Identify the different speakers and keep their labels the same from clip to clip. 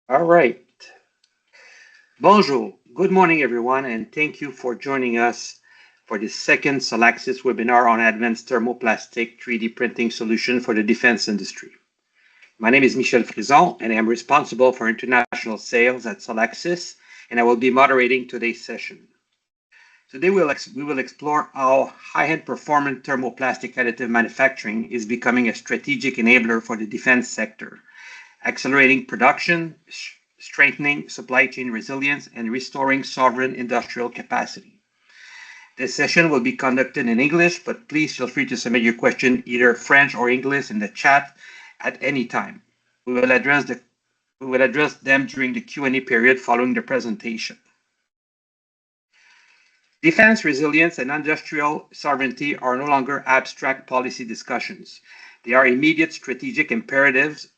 Speaker 1: All right. Bonjour. Good morning, everyone, and thank you for joining us for the second Solaxis webinar on advanced thermoplastic 3D printing solution for the defense industry. My name is Michel Frison, and I am responsible for international sales at Solaxis, and I will be moderating today's session. Today, we will explore how high-end performance thermoplastic additive manufacturing is becoming a strategic enabler for the defense sector, accelerating production, strengthening supply chain resilience, and restoring sovereign industrial capacity. This session will be conducted in English, but please feel free to submit your question either French or English in the chat at any time. We will address them during the Q&A period following the presentation. Defense resilience and industrial sovereignty are no longer abstract policy discussions. They are immediate strategic imperatives.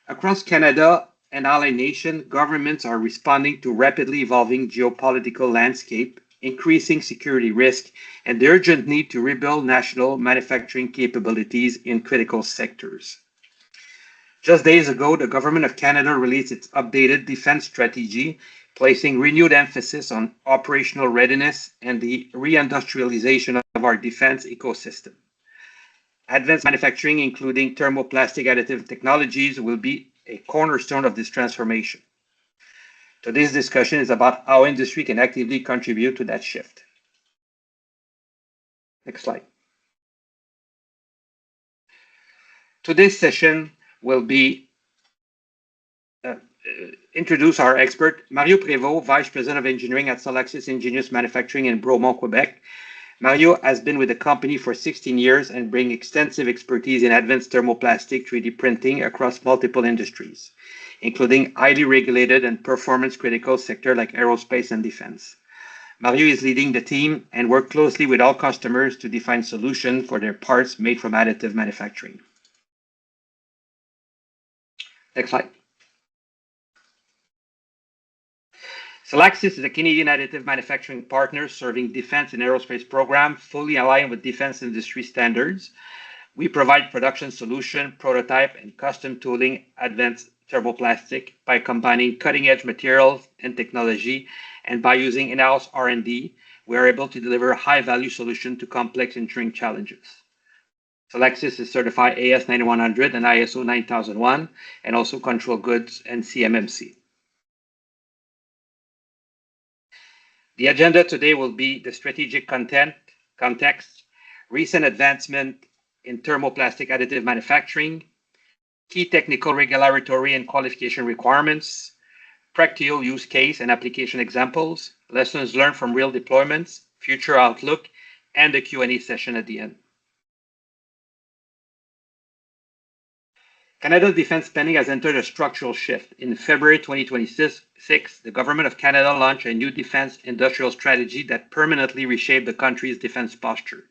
Speaker 1: Across Canada and allied nations, governments are responding to rapidly evolving geopolitical landscape, increasing security risk, and the urgent need to rebuild national manufacturing capabilities in critical sectors. Just days ago, the Government of Canada released its updated defense strategy, placing renewed emphasis on operational readiness and the reindustrialization of our defense ecosystem. Advanced manufacturing, including thermoplastic additive technologies, will be a cornerstone of this transformation. Today's discussion is about how industry can actively contribute to that shift. Next slide. Today's session will be introduce our expert, Mario Prevost, Vice President of Engineering at Solaxis Ingenious Manufacturing in Bromont, Quebec. Mario has been with the company for 16 years and brings extensive expertise in advanced thermoplastic 3D printing across multiple industries, including highly regulated and performance-critical sectors like aerospace and defense. Mario is leading the team and works closely with all customers to define solutions for their parts made from additive manufacturing. Next slide. Solaxis is a Canadian additive manufacturing partner serving defense and aerospace programs fully aligned with defense industry standards. We provide production solution, prototype, and custom tooling advanced thermoplastic by combining cutting-edge materials and technology, and by using in-house R&D, we are able to deliver high-value solutions to complex engineering challenges. Solaxis is certified AS9100 and ISO 9001, and also control goods and CMMC. The agenda today will be the strategic context, recent advancement in thermoplastic additive manufacturing, key technical, regulatory, and qualification requirements, practical use case and application examples, lessons learned from real deployments, future outlook, and the Q&A session at the end. Canada's defense spending has entered a structural shift. In February 2026, the Government of Canada launched a new defense industrial strategy that permanently reshaped the country's defense posture.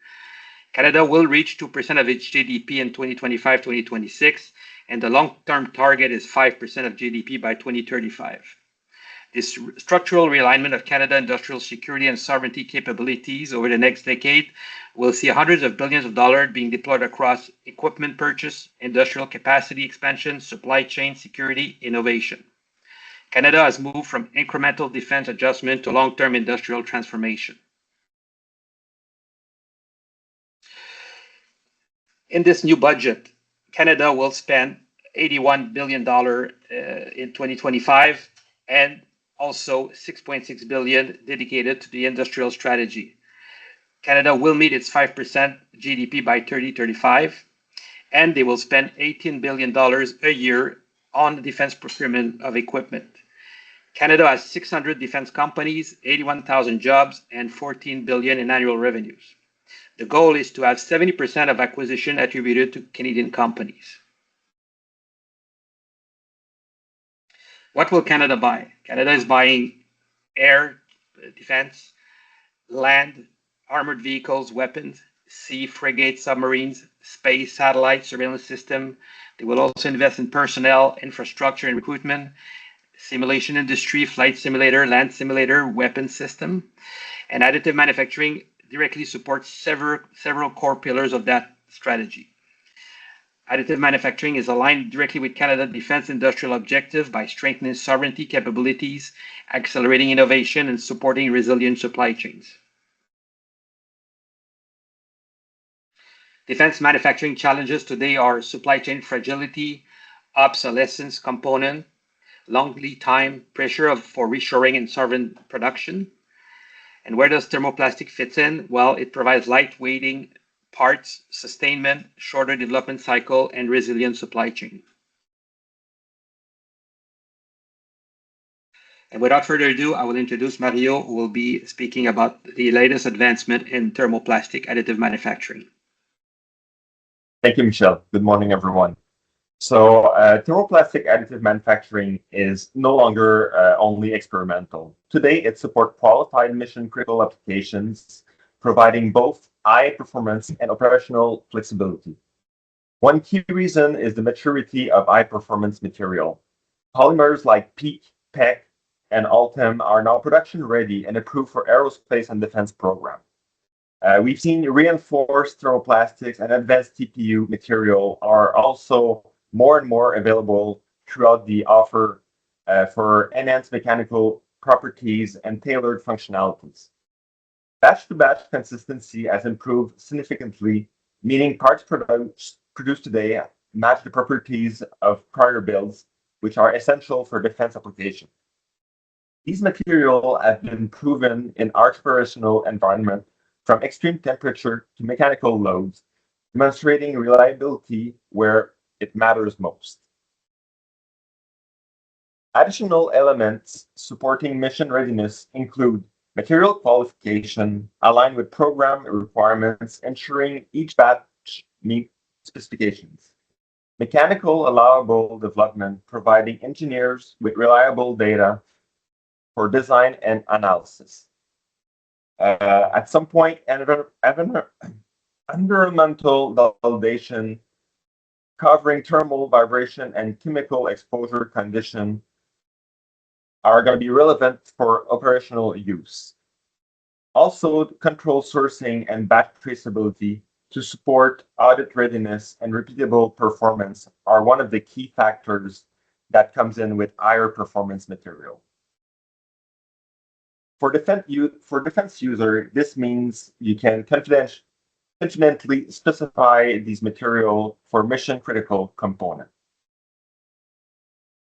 Speaker 1: Canada will reach 2% of its GDP in 2025-2026, and the long-term target is 5% of GDP by 2035. This structural realignment of Canada's industrial security and sovereignty capabilities over the next decade will see hundreds of billions of dollars being deployed across equipment purchase, industrial capacity expansion, supply chain security, innovation. Canada has moved from incremental defense adjustment to long-term industrial transformation. In this new budget, Canada will spend $81 billion in 2025 and also $6.6 billion dedicated to the industrial strategy. Canada will meet its 5% GDP by 2035, and they will spend $18 billion a year on defense procurement of equipment. Canada has 600 defense companies, 81,000 jobs, and $14 billion in annual revenues. The goal is to have 70% of acquisition attributed to Canadian companies. What will Canada buy? Canada is buying air defense, land, armored vehicles, weapons, sea, frigates, submarines, space, satellite, surveillance system. They will also invest in personnel, infrastructure, and recruitment, simulation industry, flight simulator, land simulator, weapon system. And additive manufacturing directly supports several core pillars of that strategy. Additive manufacturing is aligned directly with Canada's defense industrial objective by strengthening sovereignty capabilities, accelerating innovation, and supporting resilient supply chains. Defense manufacturing challenges today are supply chain fragility, obsolescence component, long lead time, pressure for reshoring and sovereign production. And where does thermoplastic fit in? Well, it provides lightweighting parts, sustainment, shorter development cycle, and resilient supply chain. And without further ado, I will introduce Mario, who will be speaking about the latest advancement in thermoplastic additive manufacturing.
Speaker 2: Thank you, Michel. Good morning, everyone. So thermoplastic additive manufacturing is no longer only experimental. Today, it supports qualified mission-critical applications, providing both high performance and operational flexibility. One key reason is the maturity of high-performance material. Polymers like PEEK, PEC, and Ultem are now production-ready and approved for aerospace and defense programs. We've seen reinforced thermoplastics and advanced TPU material are also more and more available throughout the offer for enhanced mechanical properties and tailored functionalities. Batch-to-batch consistency has improved significantly, meaning parts produced today match the properties of prior builds, which are essential for defense application. These materials have been proven in harsh operational environment from extreme temperature to mechanical loads, demonstrating reliability where it matters most. Additional elements supporting mission readiness include material qualification aligned with program requirements, ensuring each batch meets specifications. Mechanical allowable development, providing engineers with reliable data for design and analysis. At some point, environmental validation covering thermal, vibration, and chemical exposure condition are going to be relevant for operational use. Also, control sourcing and batch traceability to support audit readiness and repeatable performance are one of the key factors that comes in with higher performance material. For defense user, this means you can confidently specify these material for mission critical component.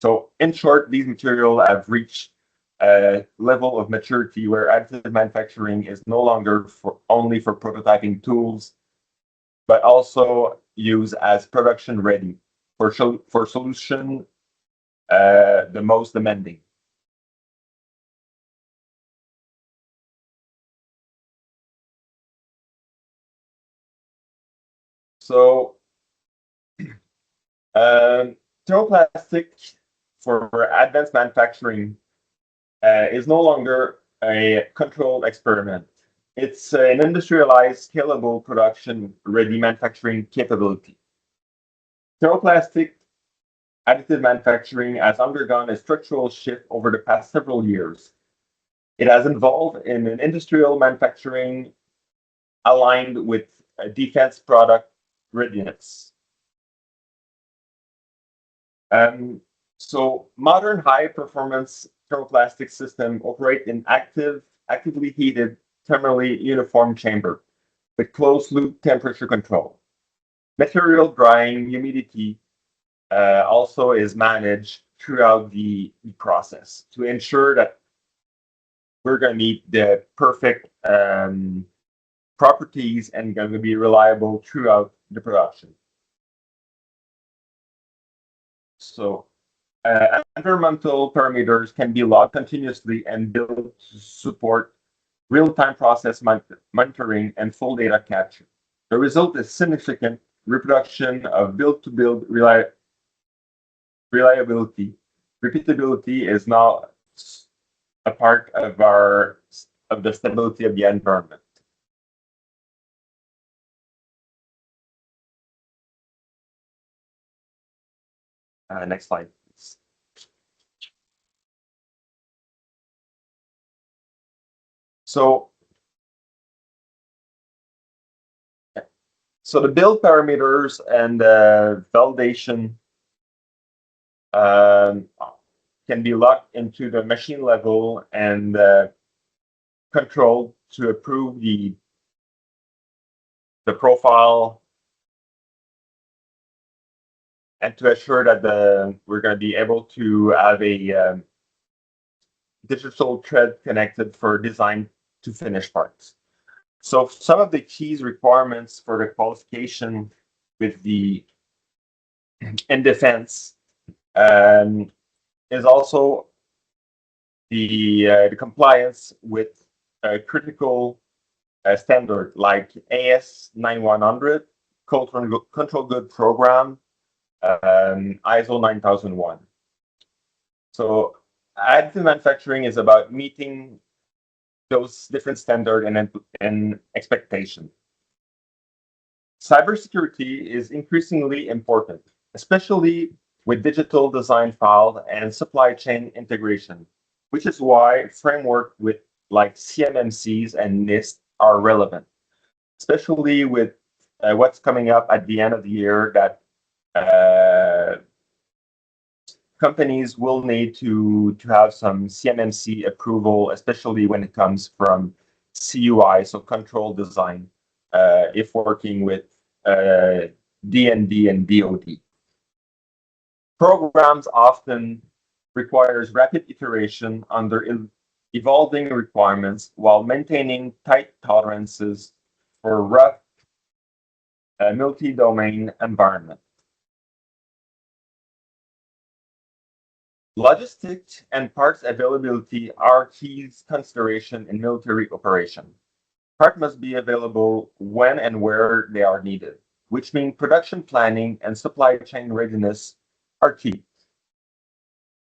Speaker 2: So in short, these material have reached a level of maturity where additive manufacturing is no longer only for prototyping tools, but also used as production ready for solution the most demanding. So thermoplastic for advanced manufacturing is no longer a controlled experiment. It's an industrialized, scalable production-ready manufacturing capability. Thermoplastic additive manufacturing has undergone a structural shift over the past several years. It has evolved in an industrial manufacturing aligned with defense product readiness. So modern high-performance thermoplastic systems operate in actively heated, thermally uniform chamber with closed-loop temperature control. Material drying, humidity also is managed throughout the process to ensure that we're going to meet the perfect properties and going to be reliable throughout the production. So environmental parameters can be logged continuously and built to support real-time process monitoring and full data capture. The result is significant reproduction of build-to-build reliability. Repeatability is now a part of the stability of the environment. Next slide, please. So So the build parameters and validation can be locked into the machine level and controlled to approve the profile and to assure that we're going to be able to have a digital thread connected for design to finish parts. So some of the keys requirements for the qualification with the in defense is also the compliance with critical standard like AS 9100, control good program, ISO 9001. So additive manufacturing is about meeting those different standards and expectation. Cybersecurity is increasingly important, especially with digital design file and supply chain integration, which is why framework with like CMMCs and NIST are relevant, especially with what's coming up at the end of the year that companies will need to have some CMMC approval, especially when it comes from CUI, so control design, if working with DND and DoD. Programs often requires rapid iteration under evolving requirements while maintaining tight tolerances for rough multi-domain environment. Logistics and parts availability are key consideration in military operation. Parts must be available when and where they are needed, which means production planning and supply chain readiness are key.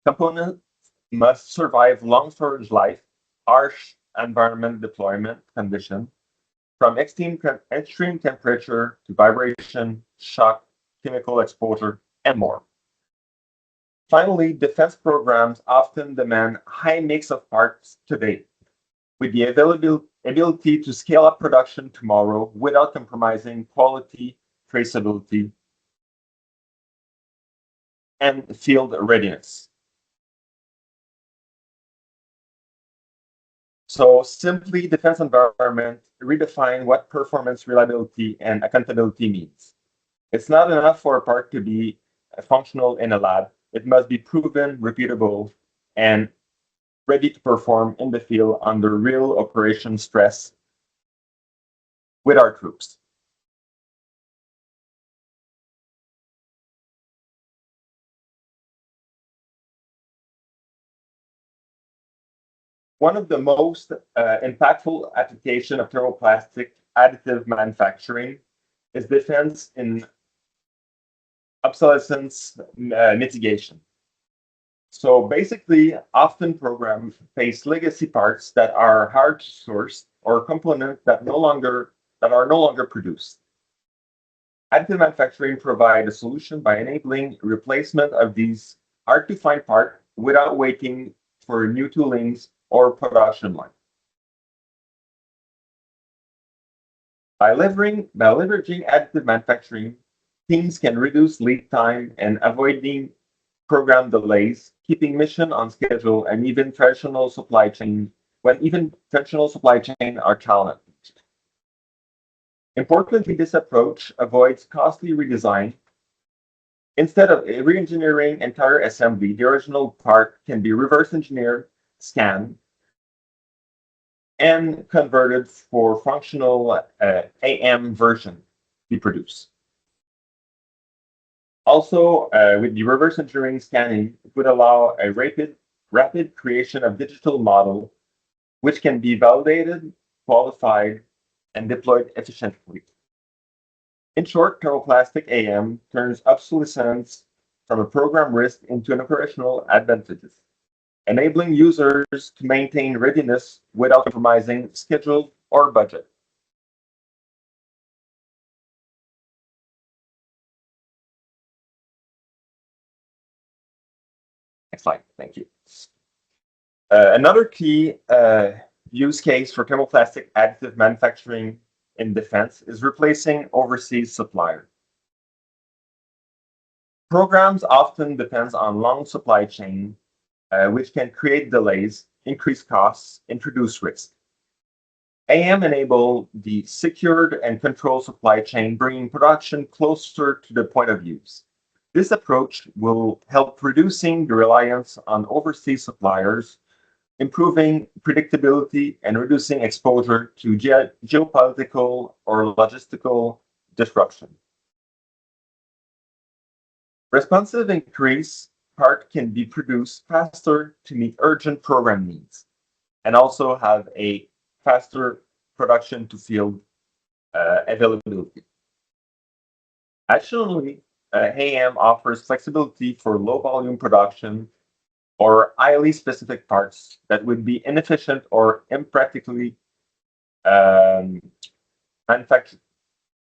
Speaker 2: Components must survive long storage life, harsh environment deployment condition, from extreme temperature to vibration, shock, chemical exposure, and more. Finally, defense programs often demand high mix of parts today, with the ability to scale up production tomorrow without compromising quality, traceability, and field readiness. So simply, defense environment redefine what performance, reliability, and accountability means. It's not enough for a part to be functional in a lab. It must be proven, repeatable, and ready to perform in the field under real operation stress with our troops. One of the most impactful application of thermoplastic additive manufacturing is defense in obsolescence mitigation. So basically, often programs face legacy parts that are hard to source or components that are no longer produced. Additive manufacturing provides a solution by enabling replacement of these hard to find parts without waiting for new toolings or production line. By leveraging additive manufacturing, teams can reduce lead time and avoiding program delays, keeping mission on schedule, and even traditional supply chain are challenged. Importantly, this approach avoids costly redesign. Instead of re-engineering entire assembly, the original part can be reverse engineered, scanned, and converted for functional AM version to be produced. Also, with the reverse engineering scanning, it would allow a rapid creation of digital model, which can be validated, qualified, and deployed efficiently. In short, thermoplastic AM turns obsolescence from a program risk into an operational advantage, enabling users to maintain readiness without compromising schedule or budget. Next slide, thank you. Another key use case for thermoplastic additive manufacturing in defense is replacing overseas suppliers. Programs often depend on long supply chain, which can create delays, increase costs, introduce risk. AM enable the secured and controlled supply chain, bringing production closer to the point of use. This approach will help reducing the reliance on overseas suppliers, improving predictability, and reducing exposure to geopolitical or logistical disruption. Responsive increase part can be produced faster to meet urgent program needs and also have a faster production to field availability. Additionally, AM offers flexibility for low volume production or highly specific parts that would be inefficient or impractically um,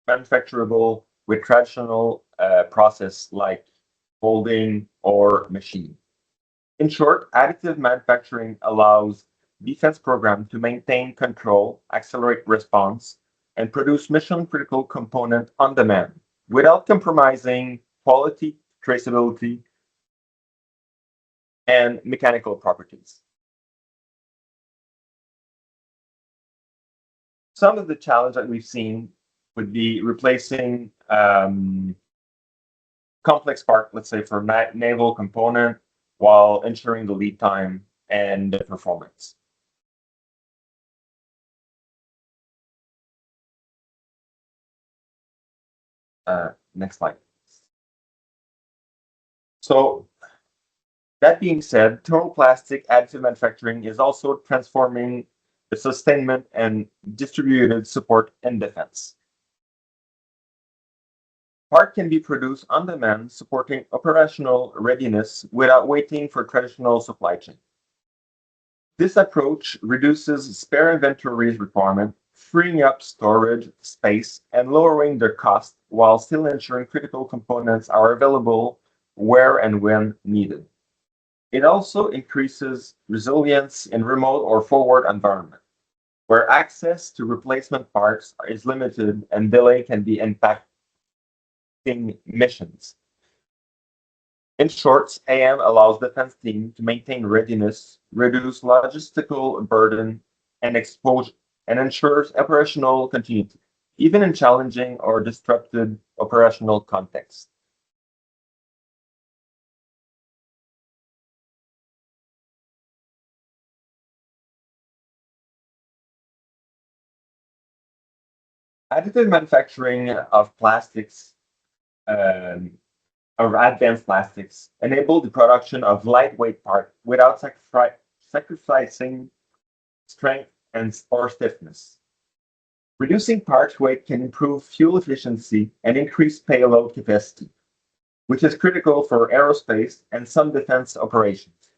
Speaker 2: manufacturable with traditional process like folding or machine. In short, additive manufacturing allows defense programs to maintain control, accelerate response, and produce mission-critical component on demand without compromising quality, traceability, and mechanical properties. Some of the challenge that we've seen would be replacing complex part, let's say for naval component, while ensuring the lead time and the performance. Next slide. So that being said, thermoplastic additive manufacturing is also transforming the sustainment and distributed support in defense. Part can be produced on demand, supporting operational readiness without waiting for traditional supply chain. This approach reduces spare inventories requirement, freeing up storage space and lowering their cost while still ensuring critical components are available where and when needed. It also increases resilience in remote or forward environment, where access to replacement parts is limited and delay can be impacting missions. In short, AM allows defense teams to maintain readiness, reduce logistical burden, and exposure, and ensures operational continuity, even in challenging or disrupted operational contexts. Additive manufacturing of plastics or advanced plastics enable the production of lightweight parts without sacrificing strength and or stiffness. Reducing part weight can improve fuel efficiency and increase payload capacity, which is critical for aerospace and some defense operations.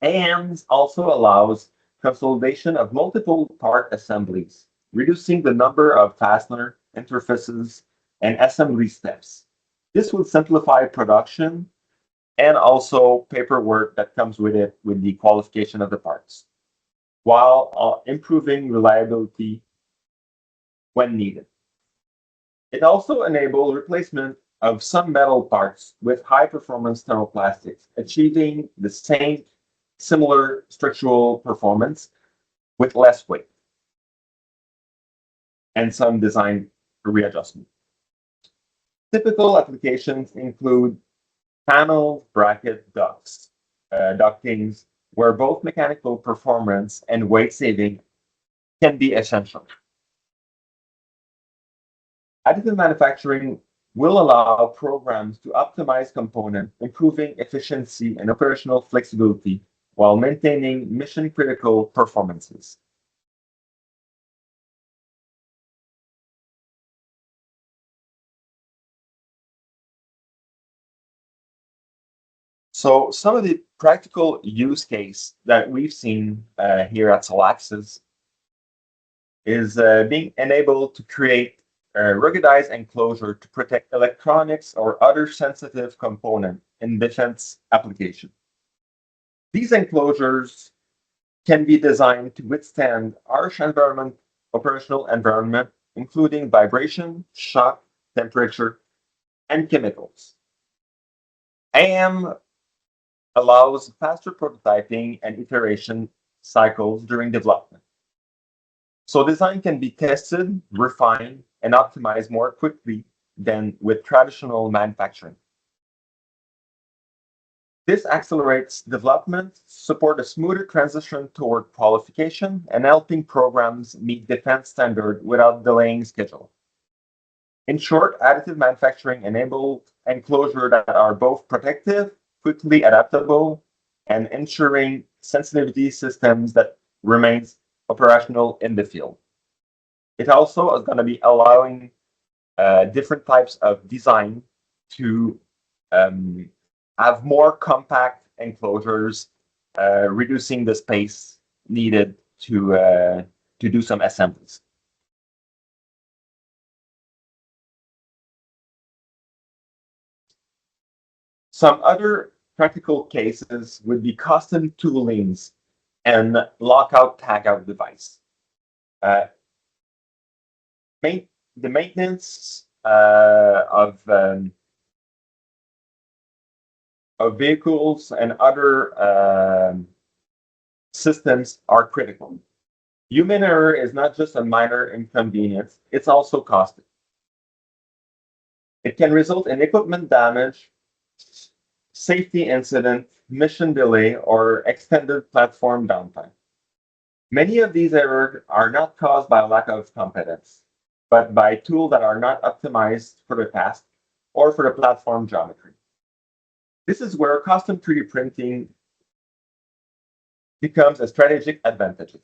Speaker 2: AMS also allows consolidation of multiple part assemblies, reducing the number of fastener, interfaces, and assembly steps. This will simplify production and also paperwork that comes with it with the qualification of the parts, while improving reliability when needed. It also enables replacement of some metal parts with high-performance thermoplastics, achieving the same similar structural performance with less weight and some design readjustment. Typical applications include panels, bracket, ducts, ductings, where both mechanical performance and weight saving can be essential. Additive manufacturing will allow programs to optimize component, improving efficiency and operational flexibility while maintaining mission-critical performances. So some of the practical use case that we've seen here at Solaxis is being enabled to create a ruggedized enclosure to protect electronics or other sensitive component in defense application. These enclosures can be designed to withstand harsh environment operational environment, including vibration, shock, temperature, and chemicals. AM allows faster prototyping and iteration cycles during development. So design can be tested, refined, and optimized more quickly than with traditional manufacturing. This accelerates development, support a smoother transition toward qualification, and helping programs meet defense standards without delaying schedule. In short, additive manufacturing enables enclosures that are both protective, quickly adaptable, and ensuring sensitivity systems that remains operational in the field. It also is going to be allowing different types of design to have more compact enclosures, reducing the space needed to do some assemblies. Some other practical cases would be custom toolings and lockout tagout device. The maintenance of vehicles and other systems are critical. Human error is not just a minor inconvenience, it's also costly. It can result in equipment damage, safety incident, mission delay, or extended platform downtime. Many of these errors are not caused by lack of competence, but by tools that are not optimized for the task or for the platform geometry. This is where custom 3D printing becomes a strategic advantage.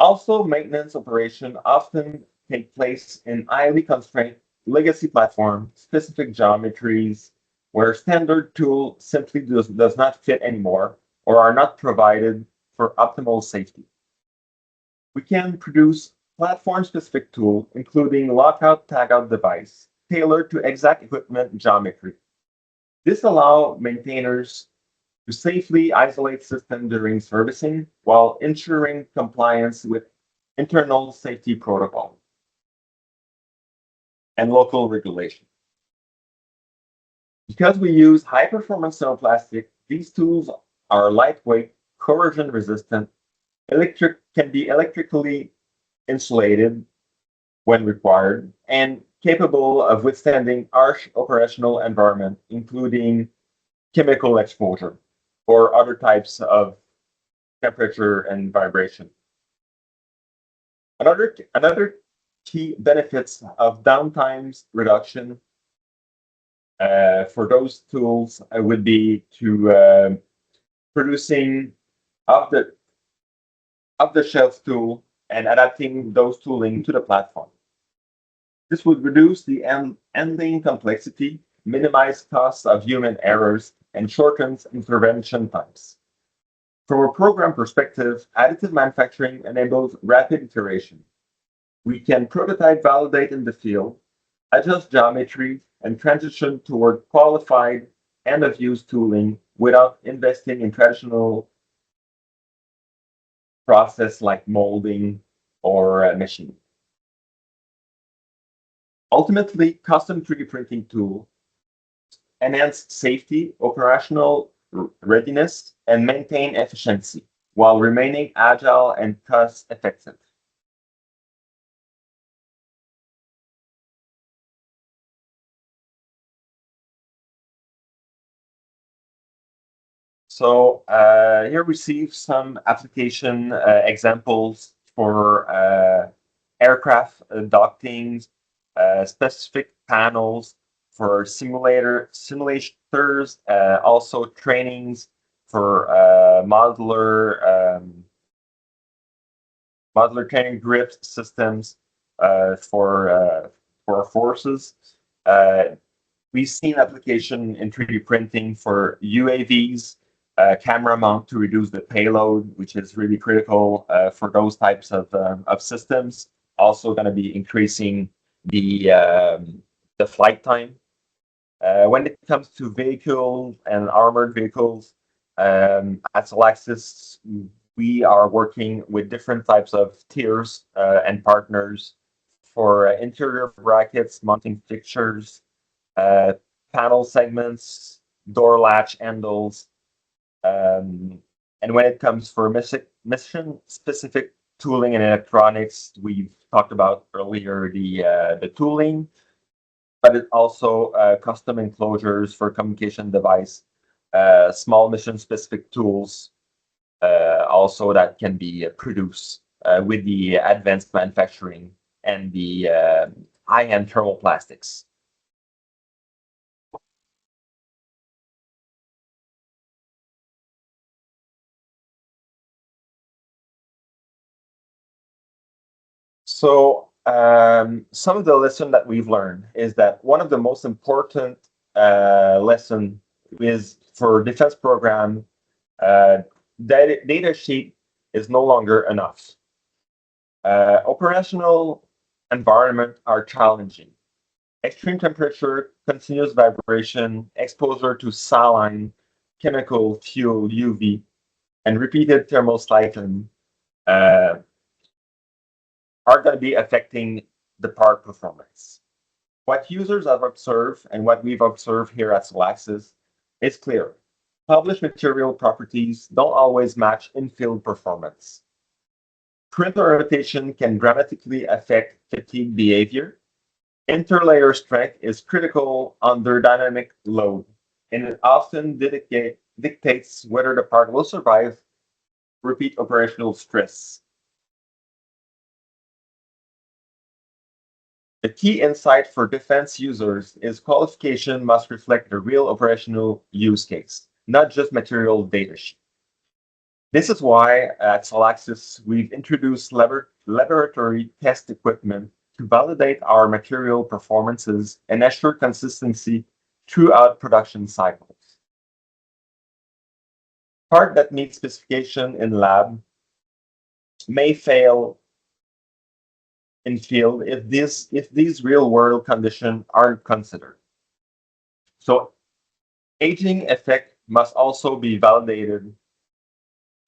Speaker 2: Also, maintenance operations often take place in highly constrained legacy platform, specific geometries, where standard tool simply does not fit anymore or are not provided for optimal safety. We can produce platform-specific tool, including lockout tagout device, tailored to exact equipment geometry. This allows maintainers to safely isolate system during servicing while ensuring compliance with internal safety protocol and local regulation. Because we use high-performance thermoplastic, these tools are lightweight, corrosion resistant, can be electrically insulated when required, and capable of withstanding harsh operational environment, including chemical exposure or other types of temperature and vibration. Another key benefits of downtimes reduction for those tools would be to producing off-the-shelf tool and adapting those tooling to the platform. This would reduce the handling complexity, minimize costs of human errors, and shortens intervention times. From a program perspective, additive manufacturing enables rapid iteration. We can prototype, validate in the field, adjust geometry, and transition toward qualified end-of-use tooling without investing in traditional process like molding or machining. Ultimately, custom 3D printing tools enhance safety, operational readiness, and maintain efficiency while remaining agile and cost-effective. So here we see some application examples for aircraft docking, specific panels for simulators, also trainings for modular training grip systems for forces. We've seen application in 3D printing for UAVs, camera mount to reduce the payload, which is really critical for those types of systems. Also going to be increasing the flight time. When it comes to vehicles and armored vehicles, at Solaxis, we are working with different types of tiers and partners for interior brackets, mounting fixtures, panel segments, door latch handles, and when it comes for mission-specific tooling and electronics, we've talked about earlier the tooling, but it also custom enclosures for communication device, small mission-specific tools, also that can be produced with the advanced manufacturing and the high-end thermoplastics. So some of the lesson that we've learned is that one of the most important lesson is for defense program, data sheet is no longer enough. Operational environment are challenging. Extreme temperature, continuous vibration, exposure to saline, chemical, fuel, UV, and repeated thermal cycling are going to be affecting the part performance. What users have observed and what we've observed here at Solaxis is clear. Published material properties don't always match in-field performance. Printer rotation can dramatically affect fatigue behavior. Interlayer strength is critical under dynamic load, and it often dictates whether the part will survive repeat operational stress. The key insight for defense users is qualification must reflect the real operational use case, not just material data sheet. This is why at Solaxis we've introduced laboratory test equipment to validate our material performances and assure consistency throughout production cycles. Part that meets specification in lab may fail in field if these real-world conditions aren't considered. So aging effect must also be validated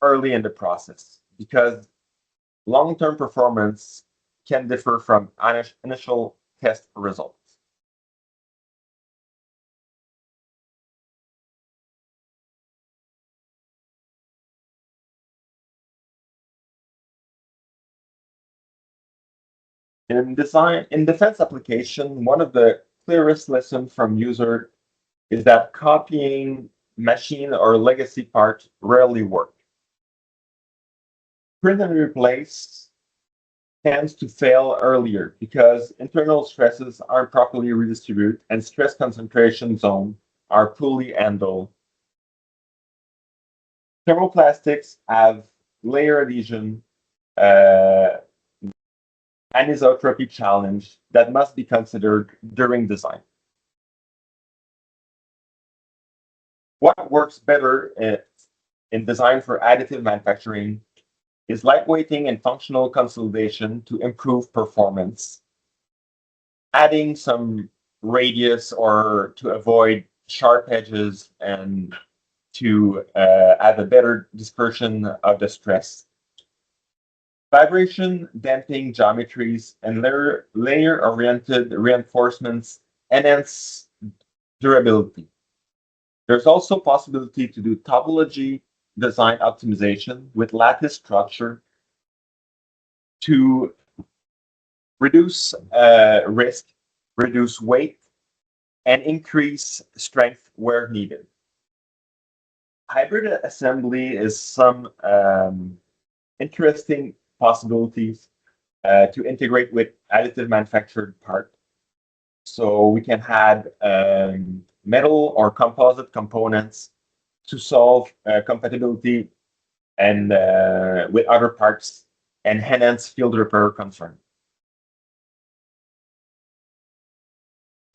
Speaker 2: early in the process because long-term performance can differ from initial test results. In defense application, one of the clearest lessons from user is that copying machine or legacy parts rarely work. Print and replace tends to fail earlier because internal stresses aren't properly redistributed and stress concentration zones are poorly handled. Thermoplastics have layer adhesion, anisotropy challenge that must be considered during design. What works better in design for additive manufacturing is lightweighting and functional consolidation to improve performance, adding some radius or to avoid sharp edges and to have a better dispersion of the stress. Vibration damping geometries and layer-oriented reinforcements enhance durability. There's also possibility to do topology design optimization with lattice structure to reduce risk, reduce weight, and increase strength where needed. Hybrid assembly is some interesting possibilities to integrate with additive manufactured part. So we can add metal or composite components to solve compatibility and with other parts and enhance field repair concern.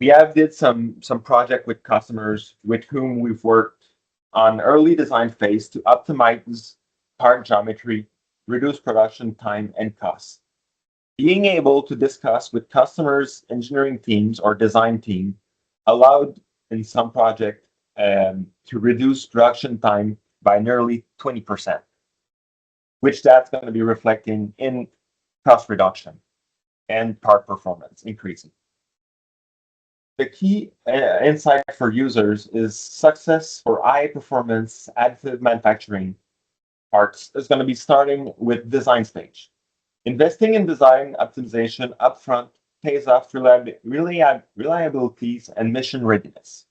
Speaker 2: We have did some project with customers with whom we've worked on early design phase to optimize part geometry, reduce production time and costs. Being able to discuss with customers, engineering teams, or design team allowed in some project to reduce production time by nearly 20%. which that's going to be reflecting in cost reduction and part performance increasing. The key insight for users is success for high performance additive manufacturing parts is going to be starting with design stage. Investing in design optimization upfront pays off reliabilities and mission readiness.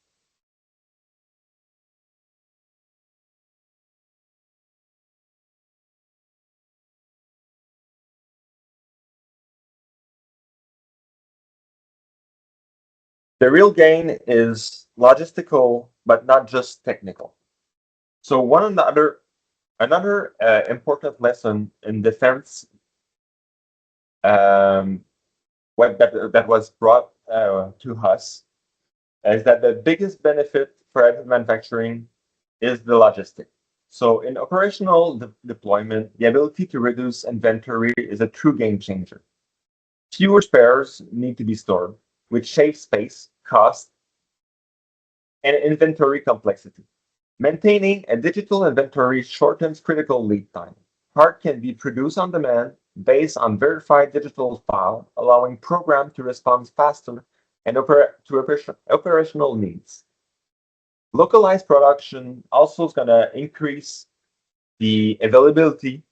Speaker 2: The real gain is logistical, but not just technical. So another important lesson in defense that was brought to us is that the biggest benefit for additive manufacturing is the logistic. So in operational deployment, the ability to reduce inventory is a true game changer. Fewer spares need to be stored, which saves space, cost, and inventory complexity. Maintaining a digital inventory shortens critical lead time. Part can be produced on demand based on verified digital file, allowing program to respond faster and to operational needs. Localized production also is going to increase the availability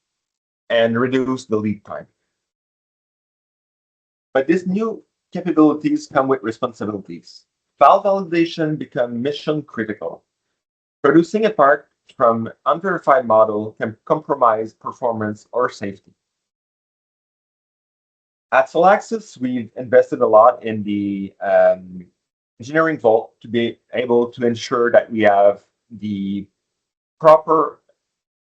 Speaker 2: and reduce the lead time. But these new capabilities come with responsibilities. File validation become mission critical. Producing a part from unverified model can compromise performance or safety. At Solaxis, we've invested a lot in the engineering vault to be able to ensure that we have the proper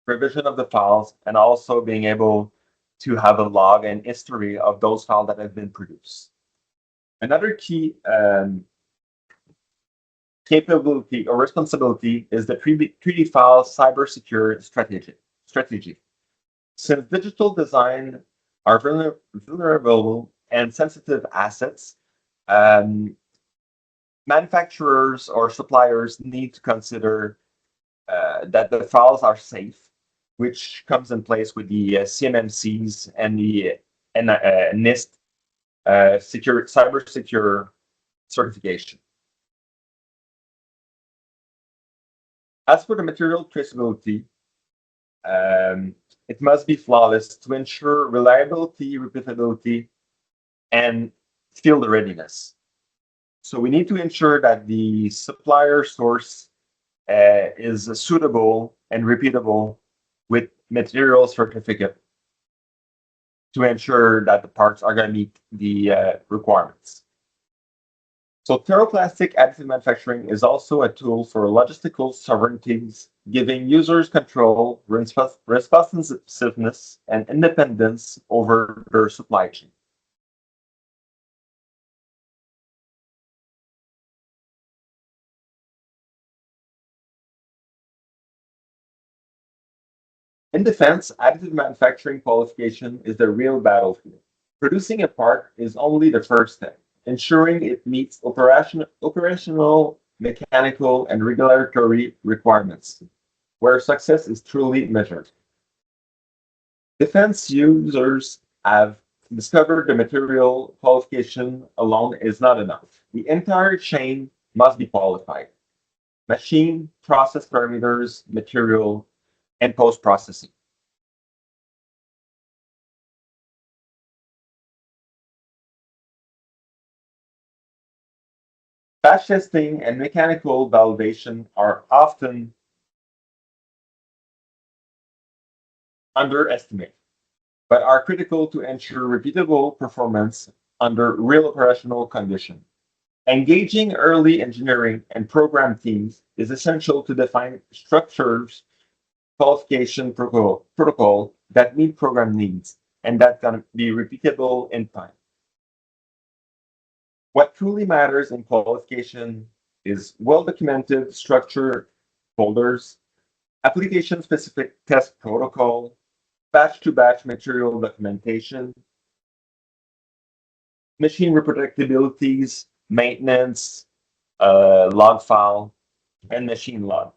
Speaker 2: revision of the files and also being able to have a log and history of those files that have been produced. Another key capability or responsibility is the 3D file cybersecurity strategy. Since digital design are vulnerable and sensitive assets, manufacturers or suppliers need to consider that the files are safe, which comes in place with the CMMCs and the NIST cyber secure certification. As for the material traceability, it must be flawless to ensure reliability, repeatability, and field readiness. So we need to ensure that the supplier source is suitable and repeatable with material certificate to ensure that the parts are going to meet the requirements. So thermoplastic additive manufacturing is also a tool for logistical sovereignties, giving users control, responsiveness, and independence over their supply chain. In defense, additive manufacturing qualification is the real battlefield. Producing a part is only the first step. Ensuring it meets operational, mechanical, and regulatory requirements, where success is truly measured. Defense users have discovered the material qualification alone is not enough. The entire chain must be qualified. Machine, process parameters, material, and post-processing. Batch testing and mechanical validation are often underestimated, but are critical to ensure repeatable performance under real operational conditions. Engaging early engineering and program teams is essential to define structures, qualification protocol that meet program needs and that can be repeatable in time. What truly matters in qualification is well-documented structure folders, application-specific test protocol, batch-to-batch material documentation, machine reproducibilities, maintenance, log file, and machine log.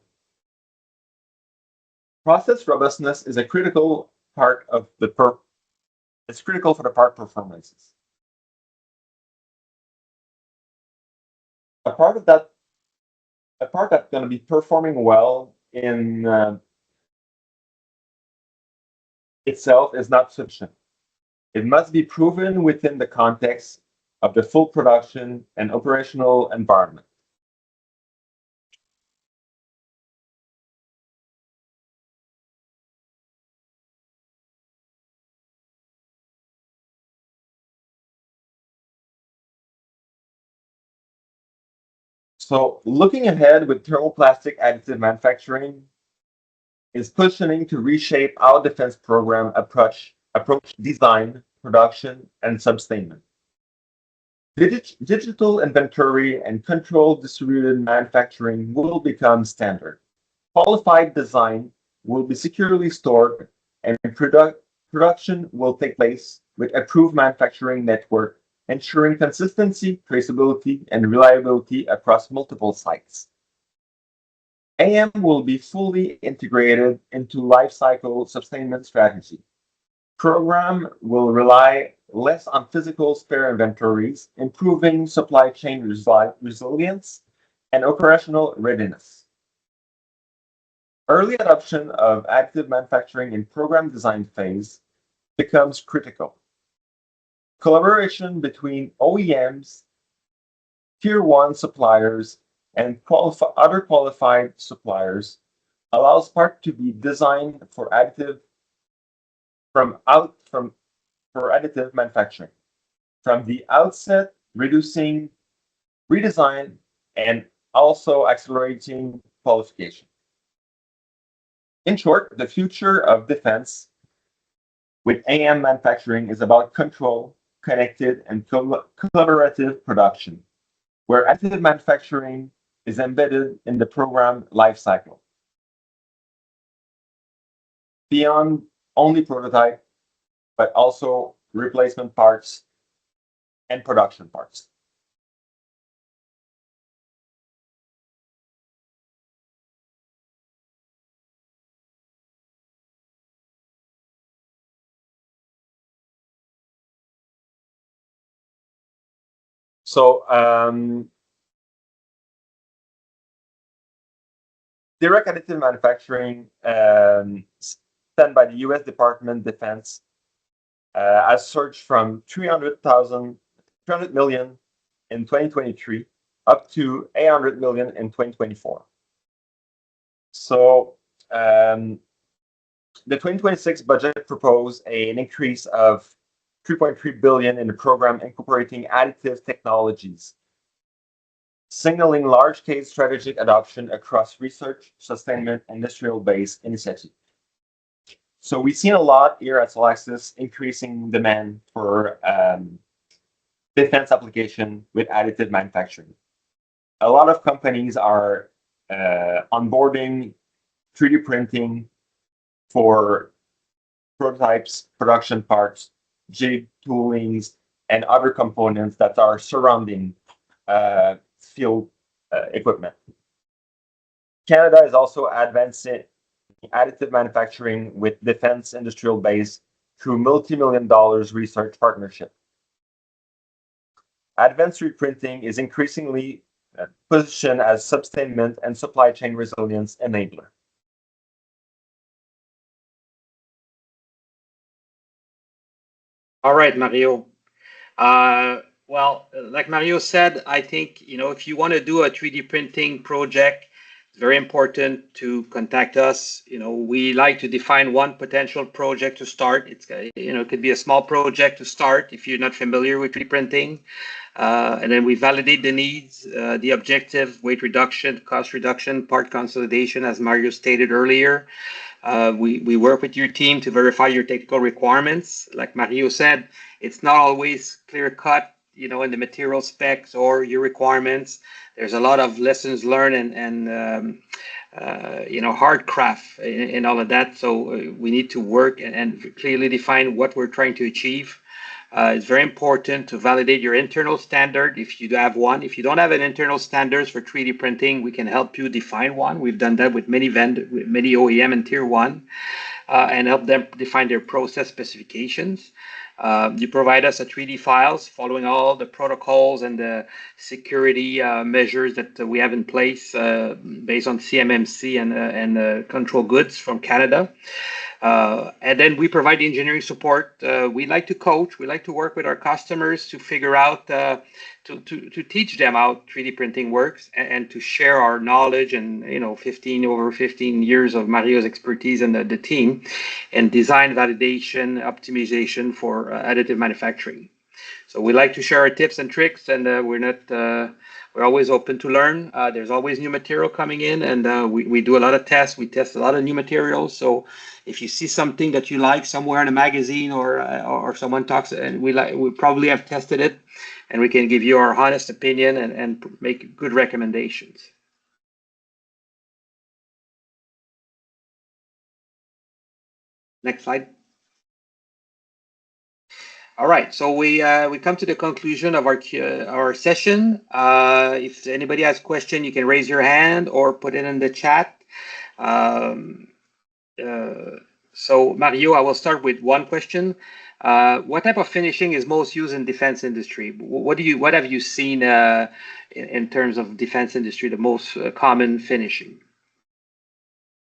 Speaker 2: Process robustness is a critical part of the it's critical for the part performances. A part that's going to be performing well in itself is not sufficient. It must be proven within the context of the full production and operational environment. So looking ahead with thermoplastic additive manufacturing is pushing to reshape our defense program approach design, production, and sustainment. Digital inventory and controlled distributed manufacturing will become standard. Qualified design will be securely stored, and production will take place with approved manufacturing network, ensuring consistency, traceability, and reliability across multiple sites. AM will be fully integrated into lifecycle sustainment strategy. Program will rely less on physical spare inventories, improving supply chain resilience and operational readiness. Early adoption of additive manufacturing in program design phase becomes critical. Collaboration between OEMs, Tier 1 suppliers, and other qualified suppliers allows part to be designed for additive manufacturing. From the outset, reducing redesign and also accelerating qualification. In short, the future of defense with AM manufacturing is about control, connected, and collaborative production, where additive manufacturing is embedded in the program lifecycle. Beyond only prototype, but also replacement parts and production parts. So direct additive manufacturing done by the U.S. Department of Defense has surged from 300 million in 2023 up to 800 million in 2024. So the 2026 budget proposed an increase of 3.3 billion in the program incorporating additive technologies, signaling large-scale strategic adoption across research, sustainment, and industrial-based initiatives. So we've seen a lot here at Solaxis increasing demand for defense application with additive manufacturing. A lot of companies are onboarding 3D printing for prototypes, production parts, jig toolings, and other components that are surrounding field equipment. Canada is also advancing additive manufacturing with defense industrial base through multi-million dollars research partnership. Advanced 3D printing is increasingly positioned as sustainment and supply chain resilience enabler.
Speaker 1: All right, Mario. Well, like Mario said, I think, if you want to do a 3D printing project, it's very important to contact us. We like to define one potential project to start. It could be a small project to start if you're not familiar with 3D printing. And then we validate the needs, the objective, weight reduction, cost reduction, part consolidation, as Mario stated earlier. We work with your team to verify your technical requirements. Like Mario said, it's not always clear cut, in the material specs or your requirements. There's a lot of lessons learned and hard craft in all of that. So we need to work and clearly define what we're trying to achieve. It's very important to validate your internal standard if you have one. If you don't have an internal standards for 3D printing, we can help you define one. We've done that with many OEM and Tier 1. and help them define their process specifications. You provide us a 3D files following all the protocols and the security measures that we have in place based on CMMC and control goods from Canada. And then we provide the engineering support. We like to coach. We like to work with our customers to figure out, to teach them how 3D printing works and to share our knowledge and, over 15 years of Mario's expertise and the team and design validation, optimization for additive manufacturing. So we like to share our tips and tricks, and we're always open to learn. There's always new material coming in, and we do a lot of tests. We test a lot of new materials. So if you see something that you like somewhere in a magazine or someone talks, and we probably have tested it, and we can give you our honest opinion and make good recommendations. Next slide. All right, so we come to the conclusion of our session. If anybody has a question, you can raise your hand or put it in the chat. So Mario, I will start with one question. What type of finishing is most used in defense industry? What have you seen in terms of defense industry, the most common finishing?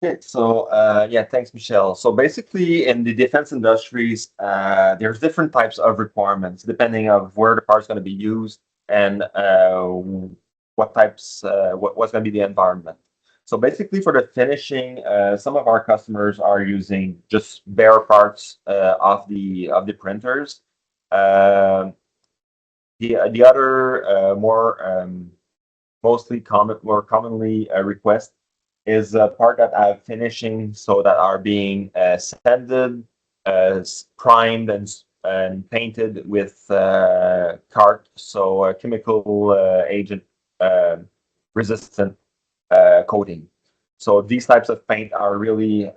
Speaker 2: Okay, so yeah, thanks, Michel. So basically, in the defense industries, there's different types of requirements depending of where the part's going to be used and what's going to be the environment. So basically, for the finishing, some of our customers are using just bare parts of the printers. The other more commonly request is a part that have finishing, so that are being sanded, primed, and painted with CART, so chemical agent resistant coating. So these types of paint are really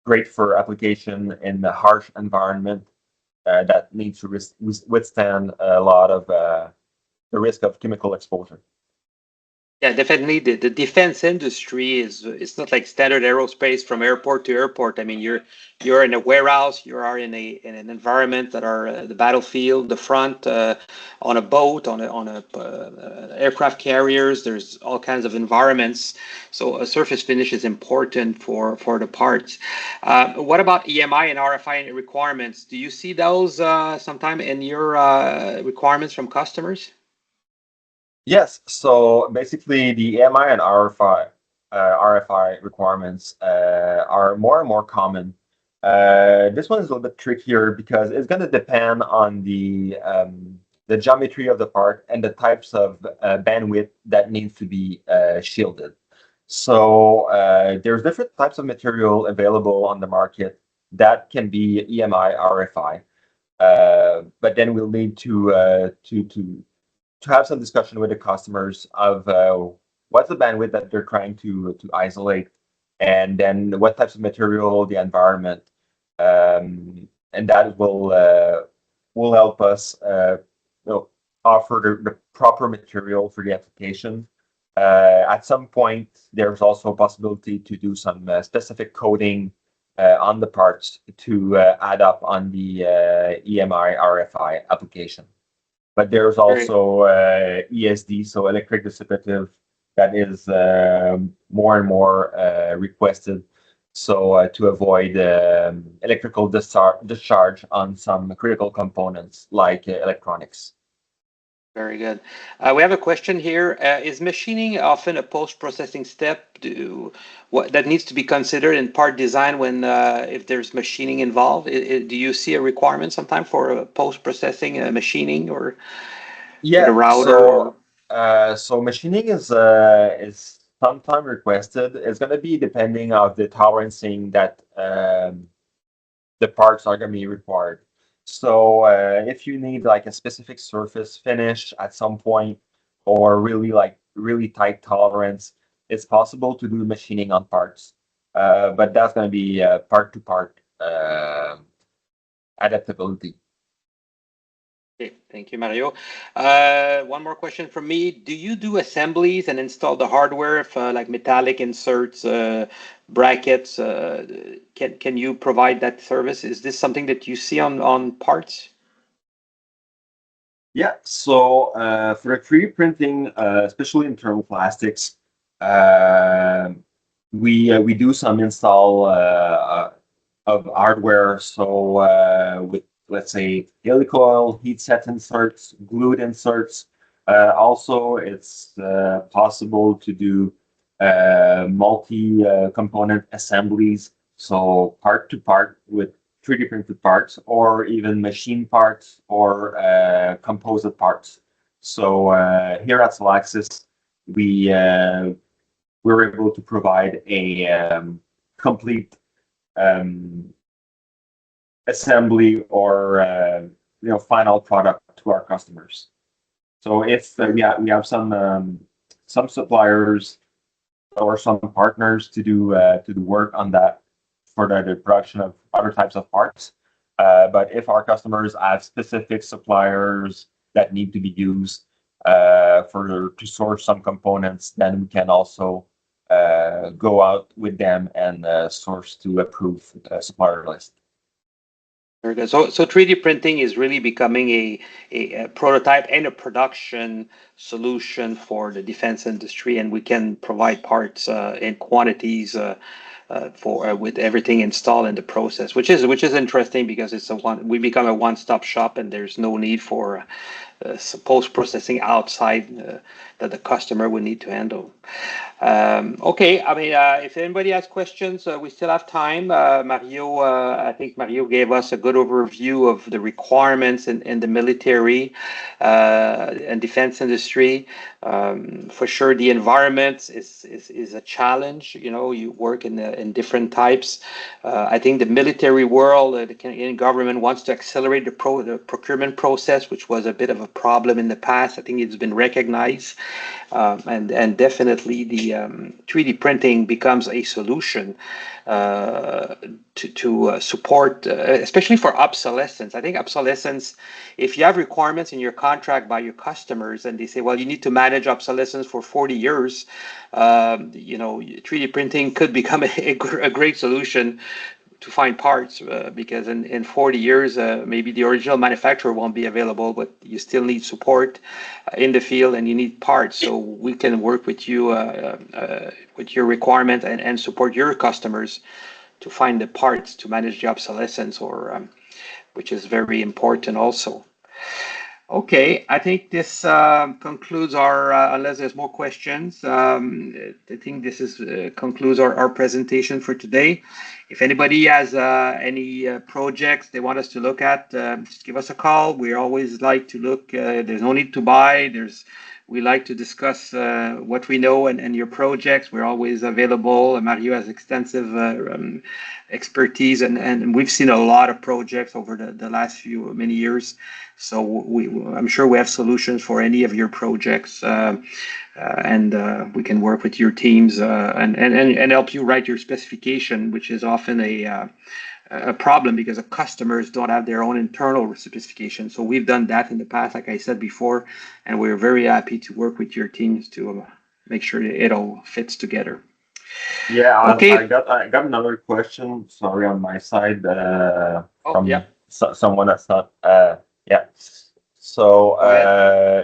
Speaker 2: great for application in the harsh environment that needs to withstand a lot of the risk of chemical exposure.
Speaker 1: Yeah, definitely. The defense industry it's not like standard aerospace from airport to airport. I mean, you're in a warehouse, you are in an environment that are the battlefield, the front, on a boat, on a aircraft carriers. There's all kinds of environments. So a surface finish is important for the parts. What about EMI and RFI requirements? Do you see those sometime in your requirements from customers?
Speaker 2: Yes, so basically the EMI and RFI requirements are more and more common. This one is a little bit trickier because it's going to depend on the geometry of the part and the types of bandwidth that needs to be shielded. So there's different types of material available on the market that can be EMI, RFI, but then we'll need to have some discussion with the customers of what's the bandwidth that they're trying to isolate, and then what types of material, the environment, and that will help us offer the proper material for the application. At some point, there's also a possibility to do some specific coding on the parts to add up on the EMI RFI application. But there's also ESD, so electric dissipative, that is more and more requested. So to avoid electrical discharge on some critical components like electronics.
Speaker 1: Very good. We have a question here. Is machining often a post-processing step that needs to be considered in part design when if there's machining involved? Do you see a requirement sometime for post-processing machining or the router?
Speaker 2: So machining is sometimes requested. It's going to be depending of the tolerancing that the parts are going to be required. So if you need like a specific surface finish at some point, or really tight tolerance, it's possible to do machining on parts, but that's going to be part to part adaptability.
Speaker 1: Okay, thank you, Mario. One more question from me. Do you do assemblies and install the hardware for like metallic inserts, brackets? Can you provide that service? Is this something that you see on parts?
Speaker 2: Yeah, so for 3D printing, especially in thermoplastics, uh, we do some install of hardware. So with, let's say, helicoil, heat set inserts, glued inserts. Also, it's possible to do multi-component assemblies, so part to part with 3D printed parts, or even machine parts or composite parts. So here at Solaxis, we we're able to provide a complete um, assembly or final product to our customers. So if we have some suppliers or some partners to do work on that for the production of other types of parts. But if our customers have specific suppliers that need to be used for to source some components, then we can also go out with them and source to approved supplier list.
Speaker 1: Very good. So 3D printing is really becoming a prototype and a production solution for the defense industry, and we can provide parts in quantities for with everything installed in the process, which is interesting because we become a one-stop shop, and there's no need for post processing outside that the customer would need to handle. Okay, I mean, if anybody has questions, we still have time. I think Mario gave us a good overview of the requirements in the military and defense industry. For sure, the environment is a challenge. You know, you work in different types. I think the military world, the Canadian government wants to accelerate the procurement process, which was a bit of a problem in the past. I think it's been recognized, and definitely the 3D printing becomes a solution to support, especially for obsolescence. I think obsolescence, if you have requirements in your contract by your customers and they say, well, you need to manage obsolescence for 40 years, 3D printing could become a great solution to find parts because in 40 years, maybe the original manufacturer won't be available, but you still need support in the field and you need parts. So we can work with you with your requirement and support your customers to find the parts to manage the obsolescence, or which is very important also. Okay, I think this concludes our, unless there's more questions, I think this concludes our presentation for today. If anybody has any projects they want us to look at, just give us a call. We always like to look, there's no need to buy, we like to discuss what we know and your projects. We're always available. Mario has extensive expertise, and we've seen a lot of projects over the last many years. So I'm sure we have solutions for any of your projects, and we can work with your teams and help you write your specification, which is often a problem because the customers don't have their own internal specification. So we've done that in the past, like I said before, and we're very happy to work with your teams to make sure that it all fits together.
Speaker 2: Yeah,
Speaker 1: Okay.
Speaker 2: I got another question. Sorry, on my side, from
Speaker 1: Yeah.
Speaker 2: someone that's not. Yeah. So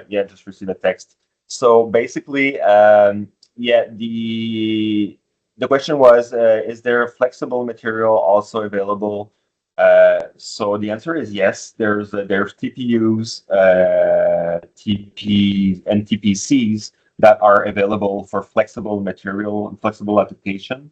Speaker 2: yeah, just received a text. So basically, yeah, the question was, is there a flexible material also available? So the answer is yes. There's TPUs, TP and TPCs that are available for flexible material and flexible application.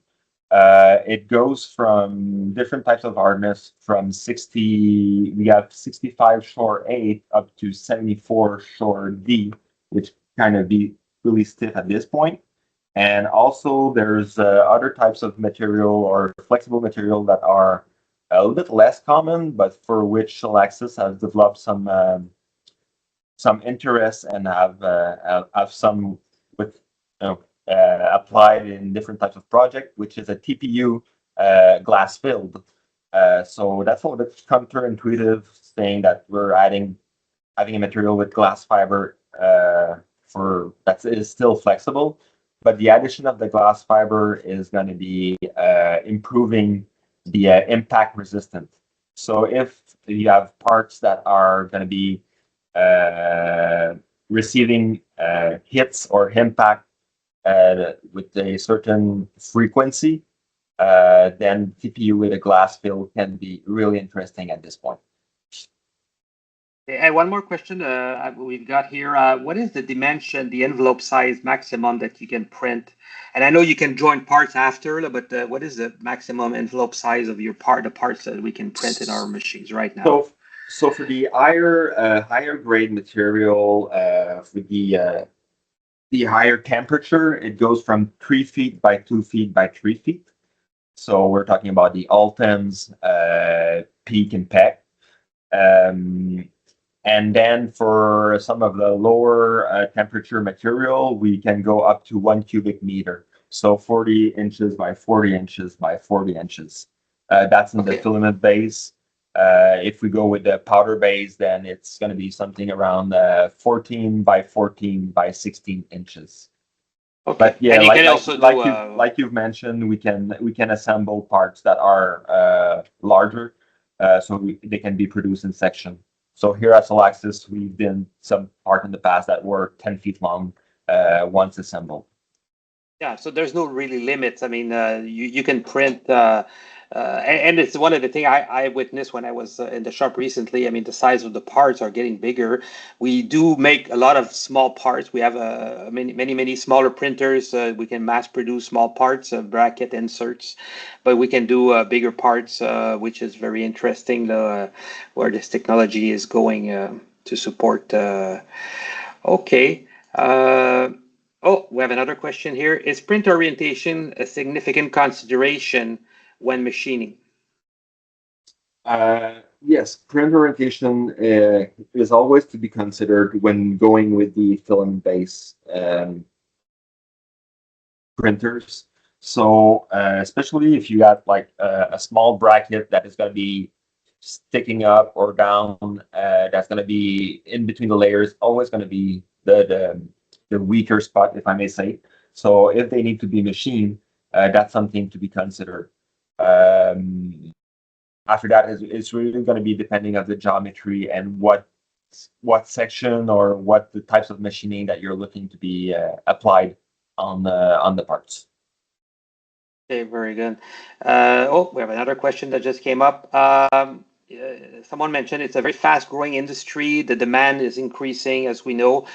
Speaker 2: It goes from different types of hardness from 60, we have 65 Shore 8 up to 74 Shore D, which kind of be really stiff at this point. And also there's other types of material or flexible material that are a little bit less common, but for which Solaxis has developed some interest and have some with applied in different types of project, which is a TPU glass filled. So that's a little bit counterintuitive, saying that we're adding having a material with glass fiber for that is still flexible, but the addition of the glass fiber is going to be improving the impact resistance. So if you have parts that are going to be receiving hits or impact with a certain frequency, then TPU with a glass fill can be really interesting at this point.
Speaker 1: And one more question we've got here. What is the dimension, the envelope size maximum that you can print? And I know you can join parts after, but what is the maximum envelope size of your part, the parts that we can print in our machines right now?
Speaker 2: So for the higher grade material, for the higher temperature, it goes from 3 feet by 2 feet by 3 feet. So we're talking about the Ultems, Peak and Peck. And then for some of the lower temperature material, we can go up to 1 cubic meter. So 40 inches by 40 inches by 40 inches. That's in the filament base. If we go with the powder base, then it's going to be something around 14 by 14 by 16 inches.
Speaker 1: Okay.
Speaker 2: But yeah,
Speaker 1: like
Speaker 2: you've mentioned, we can assemble parts that are larger, so they can be produced in section. So here at Solaxis, we've done some part in the past that were 10 feet long once assembled.
Speaker 1: Yeah, so there's no really limits. I mean, you can print, and it's one of the things I witnessed when I was in the shop recently. I mean, the size of the parts are getting bigger. We do make a lot of small parts. We have many smaller printers. We can mass produce small parts, bracket inserts, but we can do bigger parts, which is very interesting. Where this technology is going to support. Okay. Oh, we have another question here. Is print orientation a significant consideration when machining?
Speaker 2: Yes, print orientation is always to be considered when going with the filament base printers. So especially if you got like a small bracket that is going to be sticking up or down, that's going to be in between the layers, always going to be the weaker spot, if I may say. So if they need to be machined, that's something to be considered. After that, it's really going to be depending on the geometry and what section or what the types of machining that you're looking to be applied on the parts.
Speaker 1: Okay, very good. Oh, we have another question that just came up. Someone mentioned it's a very fast-growing industry. The demand is increasing, as we know.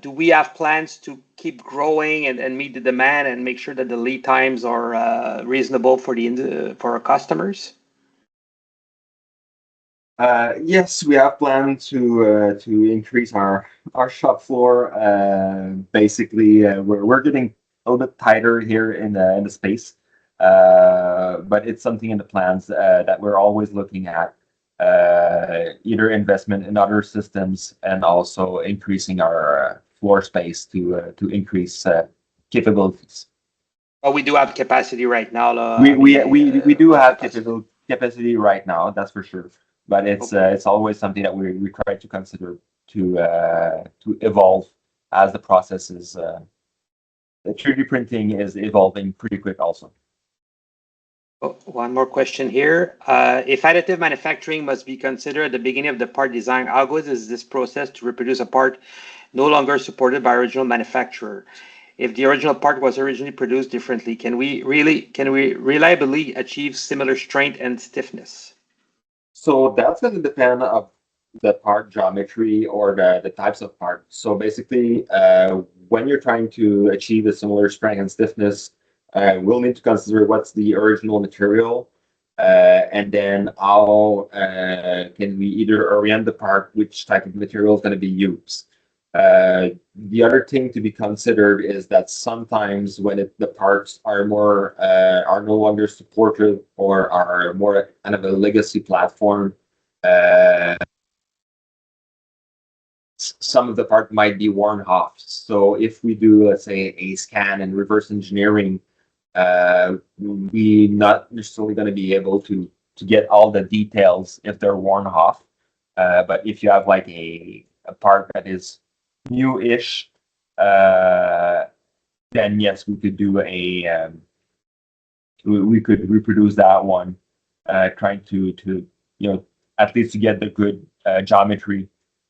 Speaker 1: Do we have plans to keep growing and meet the demand and make sure that the lead times are reasonable for our customers?
Speaker 2: Yes, we have planned to increase our shop floor. Basically, we're getting a little bit tighter here in the space, but it's something in the plans that we're always looking at. Either investment in other systems and also increasing our floor space to increase capabilities.
Speaker 1: Oh, we do have capacity right now.
Speaker 2: We do have capacity right now, that's for sure. But it's always something that we try to consider to evolve as the process is. The 3D printing is evolving pretty quick also.
Speaker 1: Oh, one more question here. If additive manufacturing must be considered at the beginning of the part design, how good is this process to reproduce a part no longer supported by original manufacturer? If the original part was originally produced differently, can we reliably achieve similar strength and stiffness?
Speaker 2: So that's going to depend on the part geometry or the types of parts. So basically, when you're trying to achieve a similar strength and stiffness, we'll need to consider what's the original material, and then how can we either orient the part, which type of material is going to be used. The other thing to be considered is that sometimes when the parts are no longer supported or are more kind of a legacy platform, some of the part might be worn off. So if we do, let's say, a scan and reverse engineering, we not necessarily going to be able to get all the details if they're worn off. But if you have like a part that is new-ish, then yes, we could do we could reproduce that one, trying to at least to get the good geometry,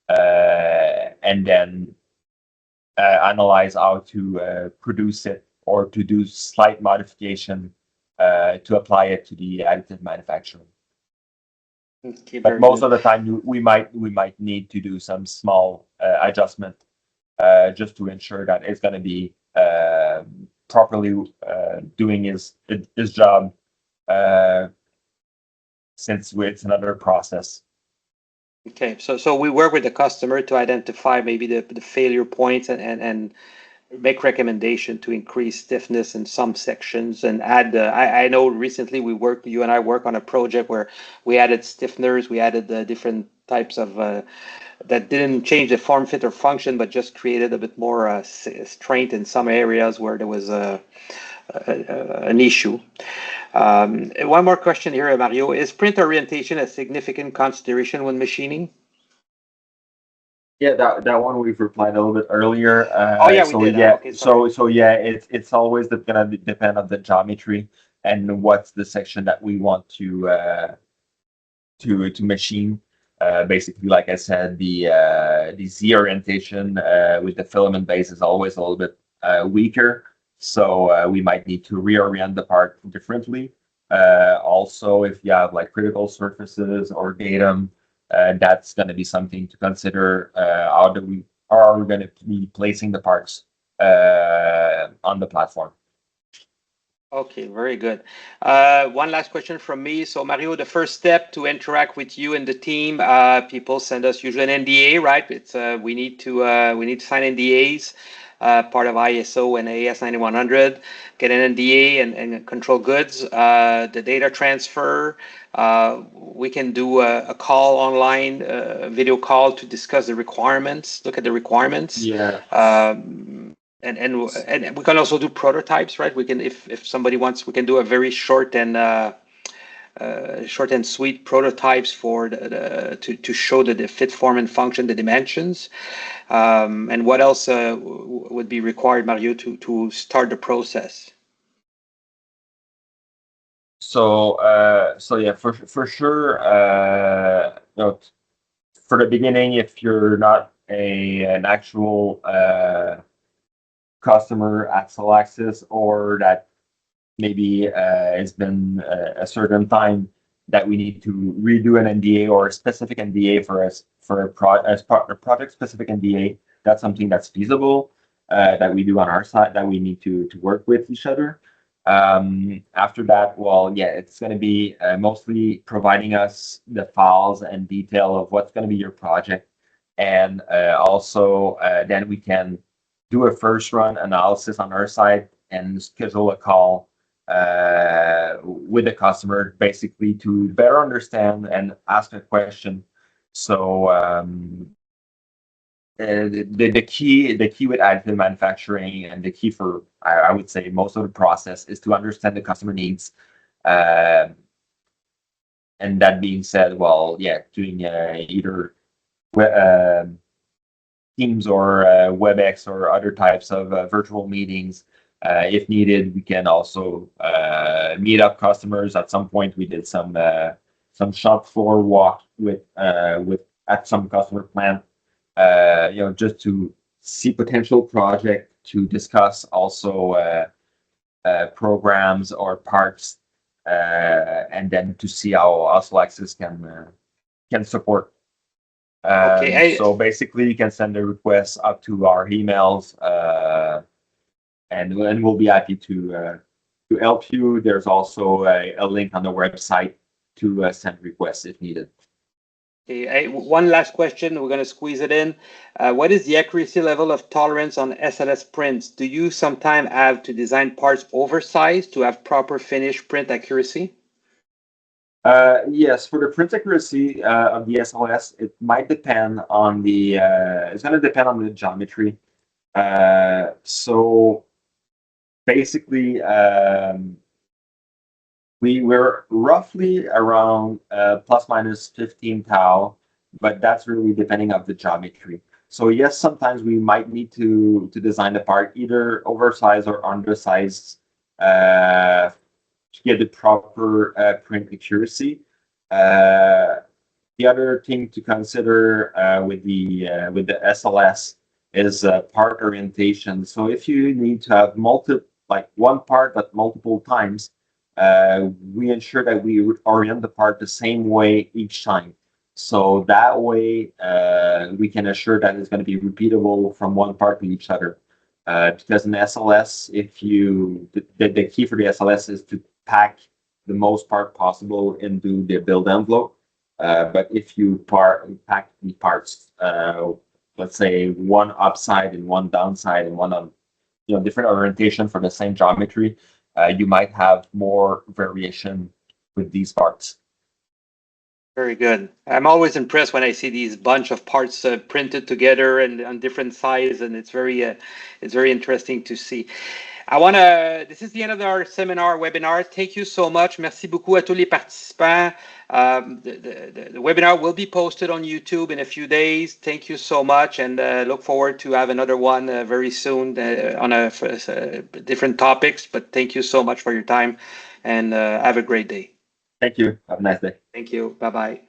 Speaker 2: and then analyze how to produce it or to do slight modification to apply it to the additive manufacturing.
Speaker 1: Okay,
Speaker 2: But
Speaker 1: very
Speaker 2: most
Speaker 1: good.
Speaker 2: of the time, we might need to do some small adjustment just to ensure that it's going to be properly doing his job, since it's another process.
Speaker 1: Okay, so we work with the customer to identify maybe the failure points and make recommendation to increase stiffness in some sections and add. I know recently you and I work on a project where we added stiffeners, we added different types of that didn't change the form, fit, or function, but just created a bit more strength in some areas where there was an issue. One more question here, Mario. Is print orientation a significant consideration when machining?
Speaker 2: Yeah, that one we've replied a little bit earlier.
Speaker 1: Oh yeah, we did. Okay, sorry.
Speaker 2: So yeah, it's always gonna depend on the geometry and what's the section that we want to machine. Basically, like I said, the Z orientation with the filament base is always a little bit weaker, so we might need to reorient the part differently. Also, if you have like critical surfaces or datum, that's going to be something to consider. How are we going to be placing the parts on the platform?
Speaker 1: Okay, very good. One last question from me. So, Mario, the first step to interact with you and the team, people send us usually an NDA, right? It's we need to sign NDAs, part of ISO and AS 9100. Get an NDA and control goods. The data transfer. We can do a call online, video call to discuss the requirements. Look at the requirements.
Speaker 2: Yeah.
Speaker 1: And we can also do prototypes, right? We can, if somebody wants, we can do a very short and sweet prototypes for to show the fit, form, and function, the dimensions. And what else would be required, Mario, to start the process?
Speaker 2: So yeah, for sure, for the beginning, if you're not an actual customer at Solaxis, or that maybe it's been a certain time that we need to redo an NDA or a specific NDA for a project specific NDA, that's something that's feasible, that we do on our side, that we need to work with each other. After that, well, yeah, it's going to be mostly providing us the files and detail of what's going to be your project, and also then we can do a first run analysis on our side and schedule a call with the customer, basically to better understand and ask a question. So the key with additive manufacturing, and the key for I would say most of the process, is to understand the customer needs. And that being said, well, yeah, doing either Teams or WebEx or other types of virtual meetings. If needed, we can also meet up customers. At some point, we did some shop floor walk with at some customer plant, just to see potential project, to discuss also programs or parts, and then to see how Solaxis can support.
Speaker 1: Okay.
Speaker 2: So basically, you can send a request up to our emails, and we'll be happy to help you. There's also a link on the website to send requests if needed.
Speaker 1: Okay, one last question. We're going to squeeze it in. What is the accuracy level of tolerance on SLS prints? Do you sometimes have to design parts oversized to have proper finish print accuracy?
Speaker 2: Yes, for the print accuracy of the SLS, it might depend on the. It's going to depend on the geometry. So basically, we were roughly around plus minus 15 tau, but that's really depending on the geometry. So yes, sometimes we might need to design the part either oversized or undersized to get the proper print accuracy. The other thing to consider with the SLS is part orientation. So if you need to have like one part but multiple times, we ensure that we orient the part the same way each time. So that way we can assure that it's going to be repeatable from one part to each other. Because in SLS, if you the key for the SLS is to pack the most part possible into the build envelope. But if you pack the parts, let's say one upside and one downside and one on different orientation for the same geometry, you might have more variation with these parts.
Speaker 1: Very good. I'm always impressed when I see these bunch of parts printed together and on different sizes, and it's very interesting to see. This is the end of our webinar. Thank you so much. Merci beaucoup à tous les participants. The webinar will be posted on YouTube in a few days. Thank you so much, and look forward to have another one very soon on different topics. But thank you so much for your time, and have a great day.
Speaker 2: Thank you. Have a nice day.
Speaker 1: Thank you. Bye-bye.